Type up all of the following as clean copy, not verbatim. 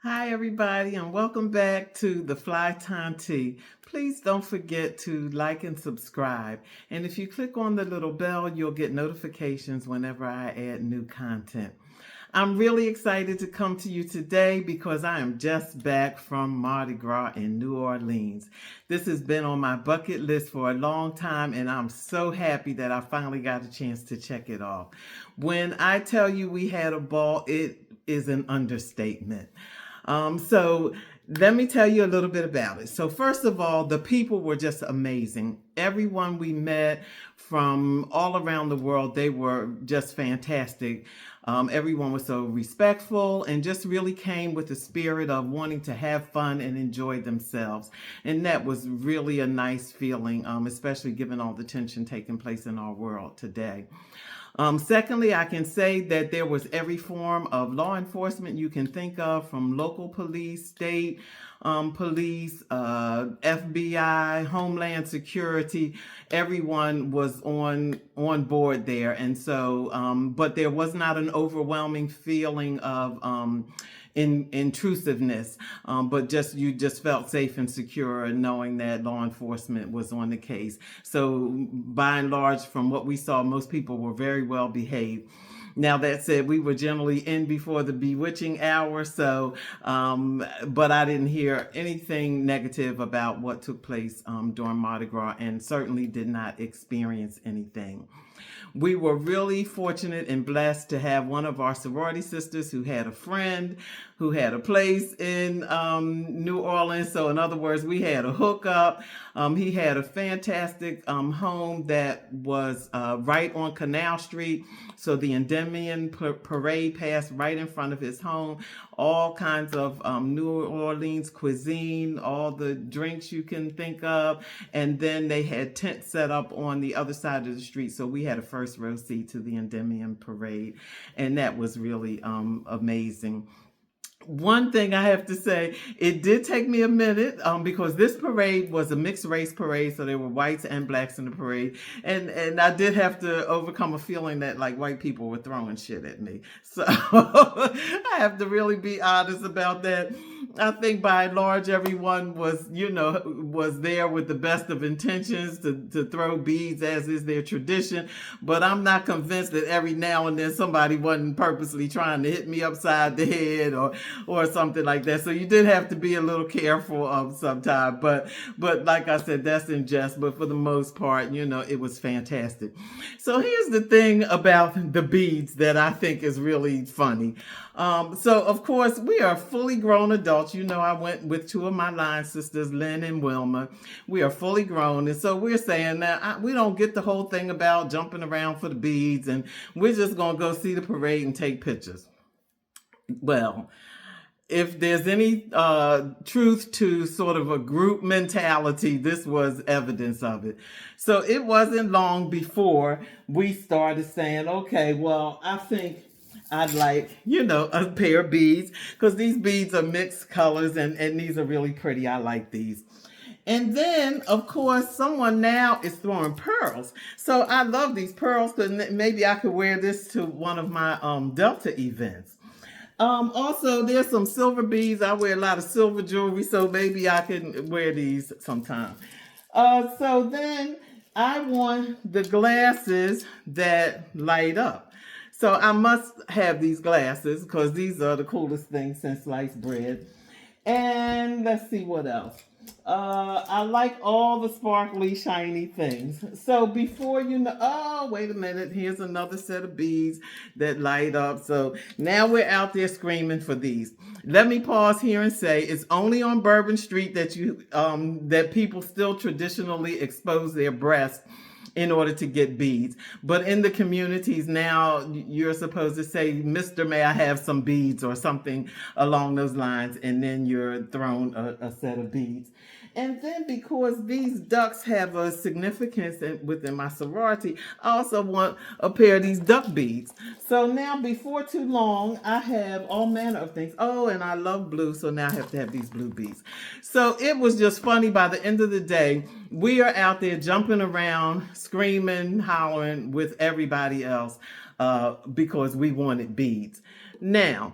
Hi, everybody, and welcome back to the Fly Time Tea. Please don't forget to like and subscribe. And if you click on the little bell, you'll get notifications whenever I add new content. I'm really excited to come to you today because I am just back from Mardi Gras in New Orleans. This has been on my bucket list for a long time, and I'm so happy that I finally got a chance to check it off. When I tell you we had a ball, it is an understatement. So let me tell you a little bit about it. So first of all, the people were just amazing. Everyone we met from all around the world, they were just fantastic. Everyone was so respectful and just really came with the spirit of wanting to have fun and enjoy themselves. And that was really a nice feeling, especially given all the tension taking place in our world today. Secondly, I can say that there was every form of law enforcement you can think of, from local police, state police, FBI, Homeland Security. Everyone was on board there, and so, but there was not an overwhelming feeling of intrusiveness, but you just felt safe and secure knowing that law enforcement was on the case. So by and large, from what we saw, most people were very well behaved. Now, that said, we were generally in before the bewitching hour, but I didn't hear anything negative about what took place during Mardi Gras, and certainly did not experience anything. We were really fortunate and blessed to have one of our sorority sisters who had a friend who had a place in New Orleans. So in other words, we had a hookup. He had a fantastic home that was right on Canal Street. So the Endymion Parade passed right in front of his home. All kinds of New Orleans cuisine, all the drinks you can think of. And then they had tents set up on the other side of the street. So we had a first row seat to the Endymion Parade. And that was really amazing. One thing I have to say, it did take me a minute because this parade was a mixed race parade, so there were whites and blacks in the parade, and I did have to overcome a feeling that like white people were throwing shit at me. So I have to really be honest about that. I think by and large everyone was there with the best of intentions to throw beads, as is their tradition, but I'm not convinced that every now and then somebody wasn't purposely trying to hit me upside the head or something like that. So you did have to be a little careful of sometimes. But like I said, that's in jest. But for the most part, it was fantastic. So here's the thing about the beads that I think is really funny. So of course we are fully grown adults. I went with two of my line sisters, Lynn and Wilma. We are fully grown, and so we're saying that we don't get the whole thing about jumping around for the beads, and we're just gonna go see the parade and take pictures. Well, if there's any truth to sort of a group mentality, this was evidence of it. So it wasn't long before we started saying, okay, well, I think I'd like, a pair of beads, because these beads are mixed colors and these are really pretty. I like these. And then, of course, someone now is throwing pearls. So I love these pearls, because maybe I could wear this to one of my Delta events. Also, there's some silver beads. I wear a lot of silver jewelry, so maybe I can wear these sometime. So then I want the glasses that light up. So I must have these glasses because these are the coolest things since sliced bread. And let's see what else. I like all the sparkly, shiny things. So before oh, wait a minute. Here's another set of beads that light up. So now we're out there screaming for these. Let me pause here and say it's only on Bourbon Street that people still traditionally expose their breasts in order to get beads. But in the communities now, you're supposed to say, "Mr. May I have some beads?" or something along those lines, and then you're thrown a set of beads. And then, because these ducks have a significance within my sorority, I also want a pair of these duck beads. So now, before too long, I have all manner of things. Oh, and I love blue, so now I have to have these blue beads. So it was just funny. By the end of the day, we are out there jumping around, screaming, hollering with everybody else because we wanted beads. Now,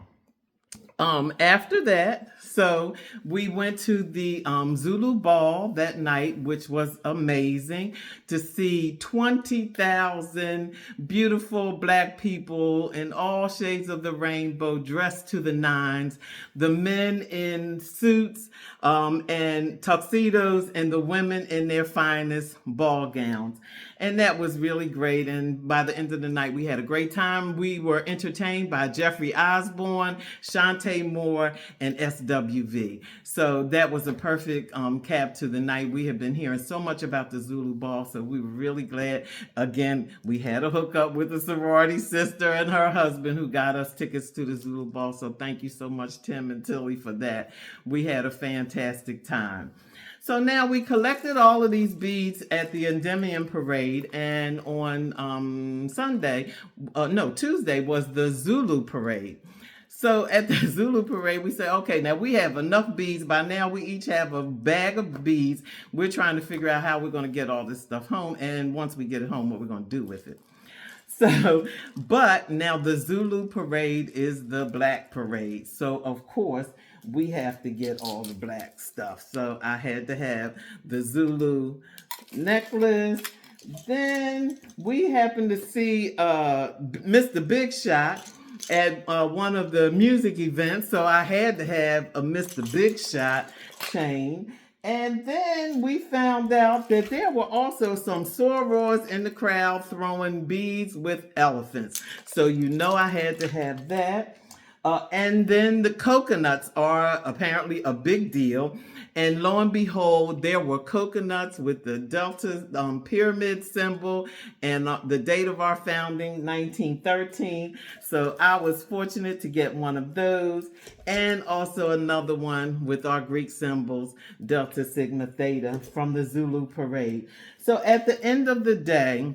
After that, so we went to the Zulu Ball that night, which was amazing to see 20,000 beautiful black people in all shades of the rainbow, dressed to the nines. The men in suits and tuxedos, and the women in their finest ball gowns. And that was really great. And by the end of the night, we had a great time. We were entertained by Jeffrey Osborne, Shantae Moore, and SWV. So that was a perfect cap to the night. We have been hearing so much about the Zulu Ball, so we were really glad. Again, we had a hookup with a sorority sister and her husband who got us tickets to the Zulu Ball. So thank you so much, Tim and Tilly, for that. We had a fantastic time. So now we collected all of these beads at the Endymion Parade, and on Tuesday was the Zulu Parade. So at the Zulu Parade, we said, okay, now we have enough beads. By now, we each have a bag of beads. We're trying to figure out how we're going to get all this stuff home, and once we get it home, what we're going to do with it. So, but now the Zulu Parade is the Black Parade. So, of course, we have to get all the black stuff. So I had to have the Zulu necklace. Then we happened to see Mr. Big Shot at one of the music events. So I had to have a Mr. Big Shot chain. And then we found out that there were also some sorors in the crowd throwing beads with elephants. So you know I had to have that. And then the coconuts are apparently a big deal. And lo and behold, there were coconuts with the Delta pyramid symbol and the date of our founding, 1913. So I was fortunate to get one of those, and also another one with our Greek symbols, Delta Sigma Theta, from the Zulu Parade. So at the end of the day,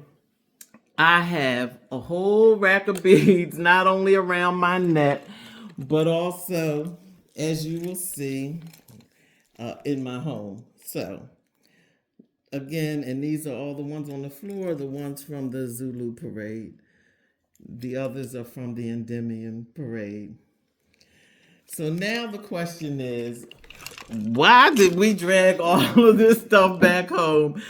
I have a whole rack of beads, not only around my neck, but also, as you will see, in my home. So, again, and these are all the ones on the floor, the ones from the Zulu Parade. The others are from the Endymion Parade. So now the question is, why did we drag all of this stuff back home?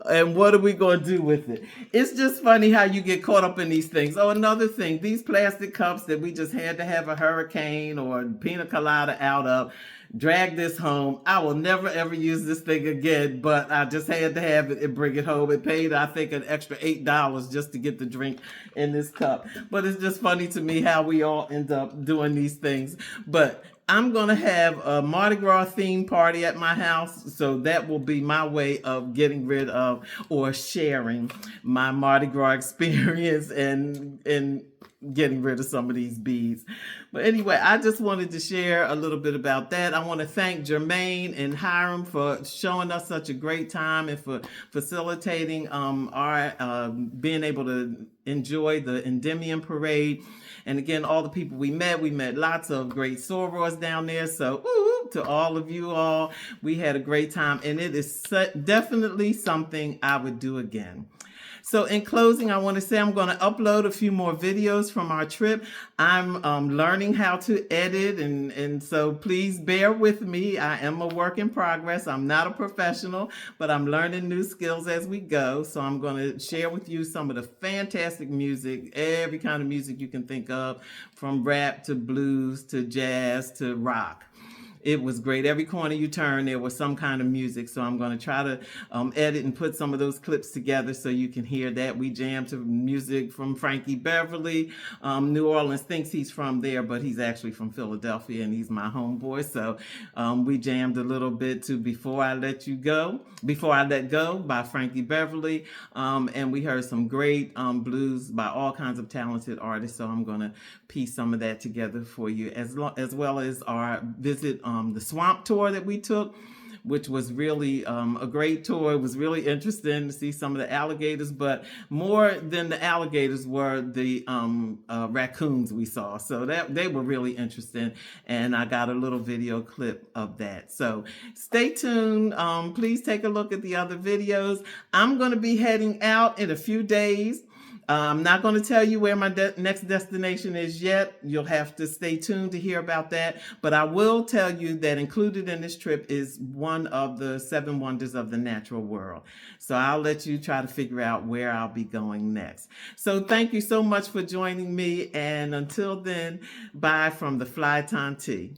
And what are we going to do with it? It's just funny how you get caught up in these things. Oh, another thing, these plastic cups that we just had to have a hurricane or pina colada out of, drag this home. I will never ever use this thing again, but I just had to have it and bring it home. It paid, I think, an extra $8 just to get the drink in this cup. But it's just funny to me how we all end up doing these things. But I'm going to have a Mardi Gras theme party at my house, so that will be my way of getting rid of or sharing my Mardi Gras experience and getting rid of some of these beads. But anyway, I just wanted to share a little bit about that. I want to thank Jermaine and Hiram for showing us such a great time and for facilitating our being able to enjoy the Endymion Parade. And again, all the people we met lots of great sorors down there. So to all of you all, we had a great time, and it is definitely something I would do again. So in closing, I want to say I'm going to upload a few more videos from our trip. I'm learning how to edit, and so please bear with me. I am a work in progress. I'm not a professional, but I'm learning new skills as we go. So I'm going to share with you some of the fantastic music, every kind of music you can think of, from rap to blues to jazz to rock. It was great. Every corner you turn, there was some kind of music. So I'm going to try to edit and put some of those clips together so you can hear that. We jammed to music from Frankie Beverly. New Orleans thinks he's from there, but he's actually from Philadelphia, and he's my homeboy. So we jammed a little bit to Before I Let Go by Frankie Beverly. And we heard some great blues by all kinds of talented artists. So I'm going to piece some of that together for you, as well as our visit the swamp tour that we took, which was really a great tour. It was really interesting to see some of the alligators, but more than the alligators were the raccoons we saw. So that they were really interesting, and I got a little video clip of that. So stay tuned. Please take a look at the other videos. I'm going to be heading out in a few days I'm not going to tell you where my next destination is yet. You'll have to stay tuned to hear about that. But I will tell you that included in this trip is one of the seven wonders of the natural world. So I'll let you try to figure out where I'll be going next. So thank you so much for joining me. And until then, bye from the Fly Tanti.